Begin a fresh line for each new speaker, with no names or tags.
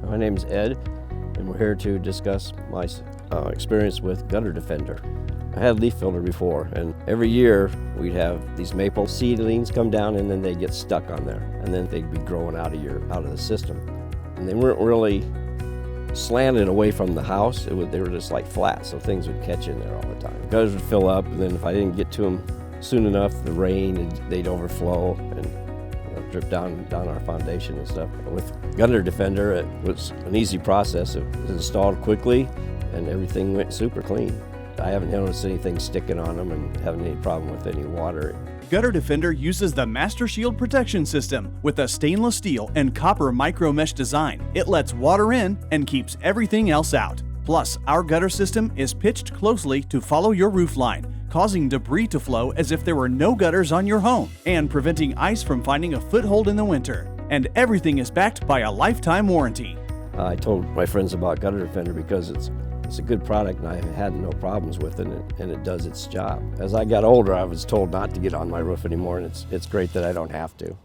My name is Ed, and we're here to discuss my experience with Gutter Defender. I had leaf filter before, and every year we'd have these maple seedlings come down, and then they'd get stuck on there, and then they'd be growing out of the system. And they weren't really slanted away from the house. They were just like flat, so things would catch in there all the time. Gutters would fill up, and then if I didn't get to them soon enough, the rain, they'd overflow and drip down our foundation and stuff. With Gutter Defender, it was an easy process. It was installed quickly, and everything went super clean. I haven't noticed anything sticking on them and having any problem with any water.
Gutter Defender uses the Mastershield Protection System with a stainless steel and copper micro mesh design. It lets water in and keeps everything else out. Plus, our gutter system is pitched closely to follow your roof line, causing debris to flow as if there were no gutters on your home, and preventing ice from finding a foothold in the winter. And everything is backed by a lifetime warranty.
I told my friends about Gutter Defender because it's a good product, and I had no problems with it, and it does its job. As I got older, I was told not to get on my roof anymore, and it's great that I don't have to.